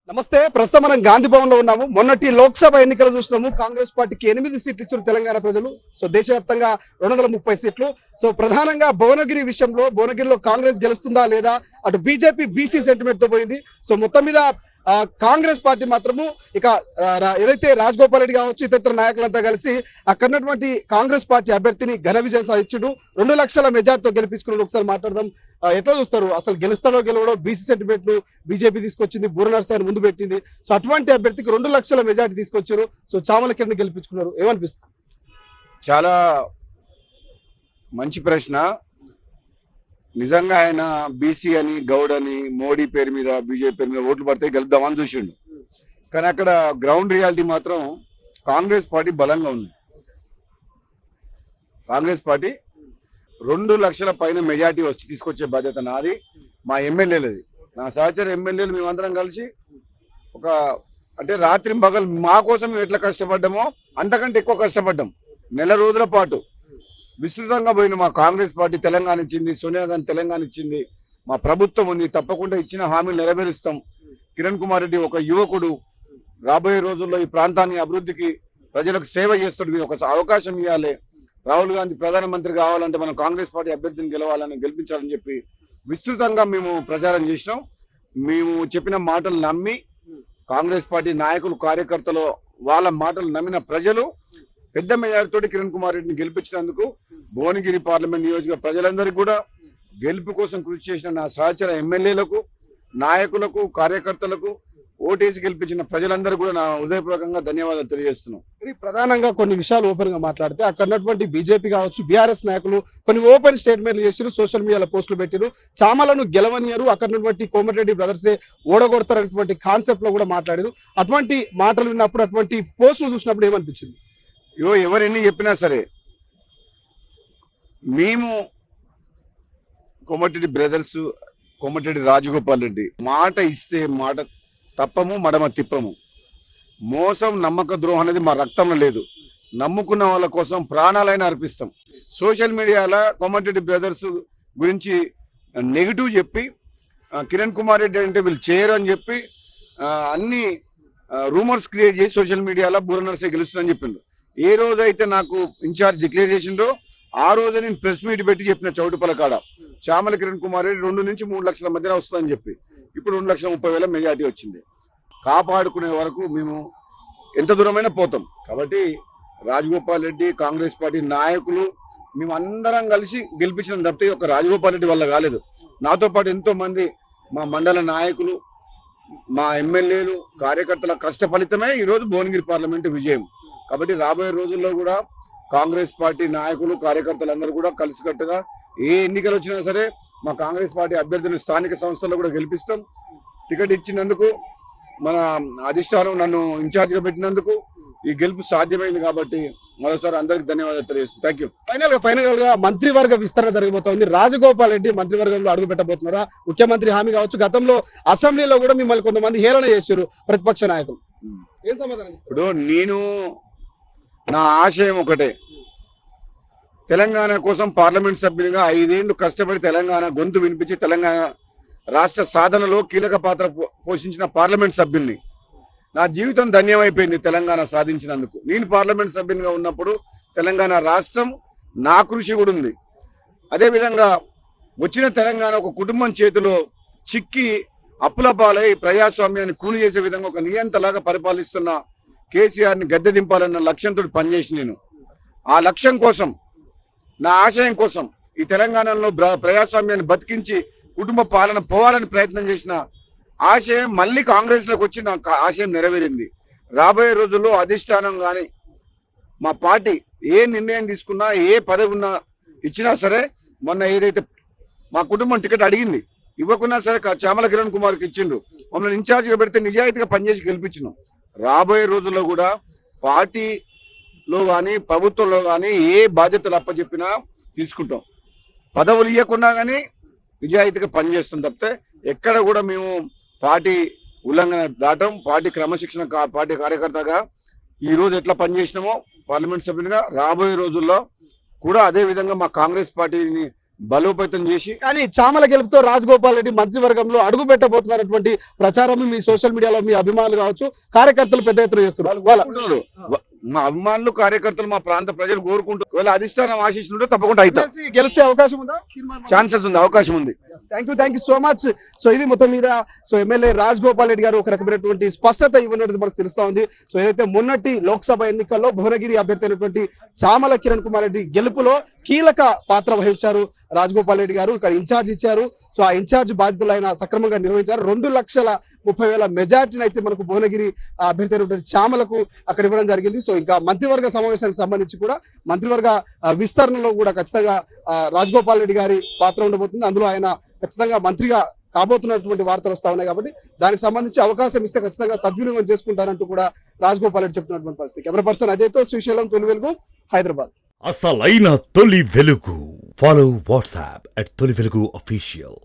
నమస్తే. ప్రస్తుతం మనం గాంధీ భవన్ లో ఉన్నాము. మొన్నటి లోక్సభ ఎన్నికలు చూసినాము. కాంగ్రెస్ పార్టీకి 8 సీట్లు ఇచ్చారు తెలంగాణ ప్రజలు. సో దేశవ్యాప్తంగా 230 సీట్లు. సో ప్రధానంగా భువనగిరి విషయంలో, భువనగిరిలో కాంగ్రెస్ గెలుస్తుందా లేదా, అటు బీజేపీ బీసీ సెంటిమెంట్ తో పోయింది. సో మొత్తం మీద కాంగ్రెస్ పార్టీ మాత్రము ఇక ఏదైతే రాజగోపాల్ రెడ్డి కావచ్చు, ఇతర నాయకులంతా కలిసి అక్కడ ఉన్నటువంటి కాంగ్రెస్ పార్టీ అభ్యర్థిని ఘన విజయం సాధించుడు. 2 లక్షల మెజార్టీతో గెలిపించుకున్నాడు. ఒకసారి మాట్లాడదాం. ఎట్లా చూస్తారు, అసలు గెలుస్తాడో గెలవడో? బీసీ సెంటిమెంట్ బీజేపీ తీసుకొచ్చింది, బూర నర్సాన్ని ముందు పెట్టింది. సో అటువంటి అభ్యర్థికి 2 లక్షల మెజార్టీ తీసుకొచ్చారు. సో చామల కిరణ్ గెలిపించుకున్నారు. ఏమనిపిస్తుంది? చాలా మంచి ప్రశ్న. నిజంగా ఆయన బీసీ అని, గౌడ్ అని, మోడీ పేరు మీద, బీజేపీ పేరు మీద ఓట్లు పడితే గెలుద్దామని చూసిండు. కానీ అక్కడ గ్రౌండ్ రియాలిటీ మాత్రం కాంగ్రెస్ పార్టీ బలంగా ఉంది. కాంగ్రెస్ పార్టీ 2 లక్షల పైన మెజార్టీ వచ్చి తీసుకొచ్చే బాధ్యత నాది, మా ఎమ్మెల్యేలది. నా సహచర ఎమ్మెల్యేలు మేమందరం కలిసి అంటే రాత్రి పగలు మా కోసం మేము ఎట్లా కష్టపడ్డామో అంతకంటే ఎక్కువ కష్టపడ్డాం. నెల రోజుల పాటు విస్తృతంగా పోయిన మా కాంగ్రెస్ పార్టీ తెలంగాణ ఇచ్చింది, సోనియా గాంధీ తెలంగాణ ఇచ్చింది, మా ప్రభుత్వం ఉంది, తప్పకుండా ఇచ్చిన హామీలు నెరవేరుస్తాం. కిరణ్ కుమార్ రెడ్డి ఒక యువకుడు, రాబోయే రోజుల్లో ఈ ప్రాంతాన్ని అభివృద్ధికి, ప్రజలకు సేవ చేస్తాడు, మీరు ఒక అవకాశం ఇవ్వాలి. రాహుల్ గాంధీ ప్రధానమంత్రి కావాలంటే మనం కాంగ్రెస్ పార్టీ అభ్యర్థిని గెలిపించాలని చెప్పి విస్తృతంగా మేము ప్రచారం చేసినాం. మేము చెప్పిన మాటలు నమ్మి కాంగ్రెస్ పార్టీ నాయకులు, కార్యకర్తలు, వాళ్ళ మాటలు నమ్మిన ప్రజలు పెద్ద మెజార్టీతో కిరణ్ కుమార్ రెడ్డిని గెలిపించినందుకు భువనగిరి పార్లమెంట్ నియోజకవర్గ ప్రజలందరికీ కూడా, గెలుపు కోసం కృషి చేసిన నా సహచర ఎమ్మెల్యేలకు, నాయకులకు, కార్యకర్తలకు, ఓటేసి గెలిపించిన ప్రజలందరూ కూడా నా హృదయపూర్వకంగా ధన్యవాదాలు తెలియజేస్తున్నాం. ప్రధానంగా కొన్ని విషయాలు ఓపెన్ గా మాట్లాడితే, అక్కడ ఉన్నటువంటి బీజేపీ కావచ్చు, బీఆర్ఎస్ నాయకులు కొన్ని ఓపెన్ స్టేట్మెంట్లు చేసారు, సోషల్ మీడియాలో పోస్టులు పెట్టారు. చామలను గెలవనియరు, అక్కడ ఉన్నటువంటి కోమటిరెడ్డి బ్రదర్సే ఓడగొడతారనేటువంటి కాన్సెప్ట్ లో కూడా మాట్లాడారు. అటువంటి మాటలు విన్నప్పుడు, అటువంటి పోస్టులు చూసినప్పుడు ఏమనిపించింది? ఎవరెన్ని చెప్పినా సరే, మేము కోమటిరెడ్డి బ్రదర్స్, కోమటిరెడ్డి రాజగోపాల్ రెడ్డి మాట ఇస్తే మాట తప్పము, మడమ తిప్పము. మోసం, నమ్మక ద్రోహం అనేది మా రక్తంలో లేదు. నమ్ముకున్న వాళ్ళ కోసం ప్రాణాలైనా అర్పిస్తాం. సోషల్ మీడియాలో కోమటిరెడ్డి బ్రదర్స్ గురించి నెగిటివ్ చెప్పి, కిరణ్ కుమార్ రెడ్డి అంటే వీళ్ళు చేయరు అని చెప్పి అన్ని రూమర్స్ క్రియేట్ చేసి సోషల్ మీడియాలో బూర నర్సే గెలుస్తుందని చెప్పిండ్రు. ఏ రోజైతే నాకు ఇన్ఛార్జ్ డిక్లేర్ చేసిండ్రో ఆ రోజే నేను ప్రెస్ మీట్ పెట్టి చెప్పిన చౌటుపల కాడ, చామల కిరణ్ కుమార్ రెడ్డి 2 నుంచి 3 లక్షల మధ్యన వస్తుందని చెప్పి. ఇప్పుడు 2,30,000 మెజార్టీ వచ్చింది. కాపాడుకునే వరకు మేము ఎంత దూరమైనా పోతాం. కాబట్టి రాజగోపాల్ రెడ్డి, కాంగ్రెస్ పార్టీ నాయకులు మేము అందరం కలిసి గెలిపించడం తప్పితే ఒక రాజగోపాల్ రెడ్డి వల్ల కాలేదు. నాతో పాటు ఎంతో మంది మా మండల నాయకులు, మా ఎమ్మెల్యేలు, కార్యకర్తల కష్ట ఫలితమే ఈరోజు భువనగిరి పార్లమెంటు విజయం. కాబట్టి రాబోయే రోజుల్లో కూడా కాంగ్రెస్ పార్టీ నాయకులు, కార్యకర్తలందరూ కూడా కలిసికట్టుగా ఏ ఎన్నికలు వచ్చినా సరే మా కాంగ్రెస్ పార్టీ అభ్యర్థులు స్థానిక సంస్థల్లో కూడా గెలిపిస్తాం. టికెట్ ఇచ్చినందుకు, మన అధిష్టానం నన్ను ఇన్ఛార్జిగా పెట్టినందుకు ఈ గెలుపు సాధ్యమైంది. కాబట్టి మరోసారి అందరికి ధన్యవాదాలు తెలియజేస్తాను. Thank you. ఫైనల్ గా మంత్రివర్గ విస్తరణ జరగబోతోంది. రాజగోపాల్ రెడ్డి మంత్రివర్గంలో అడుగు పెట్టబోతున్నారా? ముఖ్యమంత్రి హామీ కావచ్చు, గతంలో అసెంబ్లీలో కూడా మిమ్మల్ని కొంతమంది హేళన చేశారు ప్రతిపక్ష నాయకులు. ఏం సమాధానం? ఇప్పుడు నా ఆశయం ఒకటే, తెలంగాణ కోసం పార్లమెంట్ సభ్యునిగా 5 ఏళ్లు కష్టపడి తెలంగాణ గొంతు వినిపించి తెలంగాణ రాష్ట్ర సాధనలో కీలక పాత్ర పోషించిన పార్లమెంట్ సభ్యుల్ని. నా జీవితం ధన్యమైపోయింది తెలంగాణ సాధించినందుకు. నేను పార్లమెంట్ సభ్యునిగా ఉన్నప్పుడు తెలంగాణ రాష్ట్రం నా కృషి కూడా ఉంది. అదేవిధంగా వచ్చిన తెలంగాణ ఒక కుటుంబం చేతిలో చిక్కి అప్పుల పాలై ప్రజాస్వామ్యాన్ని కూలి చేసే విధంగా ఒక నియంతలాగా పరిపాలిస్తున్న కేసీఆర్ని గద్దె దింపాలన్న లక్ష్యంతో పనిచేసి నేను ఆ లక్ష్యం కోసం, నా ఆశయం కోసం ఈ తెలంగాణలో ప్రజాస్వామ్యాన్ని బతికించి కుటుంబ పాలన పోవాలని ప్రయత్నం చేసిన ఆశయం మళ్ళీ కాంగ్రెస్లోకి వచ్చి నా ఆశయం నెరవేరింది. రాబోయే రోజుల్లో అధిష్టానం కానీ మా పార్టీ ఏ నిర్ణయం తీసుకున్నా, ఏ పదవి ఉన్నా ఇచ్చినా సరే, మొన్న ఏదైతే మా కుటుంబం టికెట్ అడిగింది ఇవ్వకున్నా సరే చామల కిరణ్ కుమార్కి ఇచ్చిండ్రు. మమ్మల్ని ఇన్ఛార్జిగా పెడితే నిజాయితీగా పనిచేసి గెలిపించినాం. రాబోయే రోజుల్లో కూడా పార్టీలో కానీ ప్రభుత్వంలో కానీ ఏ బాధ్యతలు అప్పచెప్పినా తీసుకుంటాం. పదవులు ఇవ్వకున్నా కానీ నిజాయితీగా పనిచేస్తాం తప్పితే ఎక్కడ కూడా మేము పార్టీ ఉల్లంఘన దాటం. పార్టీ క్రమశిక్షణ, పార్టీ కార్యకర్తగా ఈరోజు ఎట్లా పనిచేసినామో పార్లమెంట్ సభ్యునిగా రాబోయే రోజుల్లో కూడా అదే విధంగా మా కాంగ్రెస్ పార్టీని బలోపేతం చేసి కానీ చామల గెలుపుతో రాజగోపాల్ రెడ్డి మంత్రివర్గంలో అడుగు పెట్టబోతున్నటువంటి ప్రచారం మీ సోషల్ మీడియాలో మీ అభిమానులు కావచ్చు కార్యకర్తలు పెద్ద ఎత్తున చేస్తున్నారు వాళ్ళ కోరుకుంటున్నారు. మా అభిమానులు కార్యకర్తలు మా ప్రాంత ప్రజలు కోరుకుంటారు. ఒకవేళ అధిష్టానం ఆశిస్తుంటే తప్పకుండా అవుతాం. గెలిచే అవకాశం ఉందా ఛాన్సెస్ ఉంది, అవకాశం ఉంది. Thank you so much. So ఇది మొత్తం మీద సో ఎమ్మెల్యే రాజగోపాల్ రెడ్డి గారు ఒక రకమైనటువంటి స్పష్టత ఇవ్వనట్టు మనకు తెలుస్తా ఉంది. సో ఏదైతే మొన్నటి లోక్సభ ఎన్నికల్లో భువనగిరి అభ్యర్థి అయినటువంటి చామల కిరణ్ కుమార్ రెడ్డి గెలుపులో కీలక పాత్ర వహించారు రాజగోపాల్ రెడ్డి గారు. ఇక్కడ ఇన్ఛార్జ్ ఇచ్చారు. సో ఆ ఇన్ఛార్జ్ బాధ్యతలు ఆయన సక్రమంగా నిర్వహించారు. 2,30,000 మెజార్టీని అయితే మనకు భువనగిరి అభ్యర్థి అయినటువంటి చామలకు అక్కడ ఇవ్వడం జరిగింది. సో ఇంకా మంత్రివర్గ సమావేశానికి సంబంధించి కూడా మంత్రివర్గ విస్తరణలో కూడా ఖచ్చితంగా రాజగోపాల్ రెడ్డి గారి పాత్ర ఉండబోతుంది. అందులో ఆయన ఖచ్చితంగా మంత్రిగా కాబోతున్నటువంటి వార్తలు వస్తా ఉన్నాయి కాబట్టి దానికి సంబంధించి అవకాశం ఇస్తే ఖచ్చితంగా సద్వినియోగం చేసుకుంటారంటూ కూడా రాజగోపాల్ రెడ్డి చెప్తున్నటువంటి పరిస్థితి. కెమెరా పర్సన్ అజయ్తో శ్రీశైలం, తొలి వెలుగు, హైదరాబాద్. అసలైన తొలి వెలుగు. ఫాలో వాట్సాప్ @తొలి వెలుగు అఫీషియల్.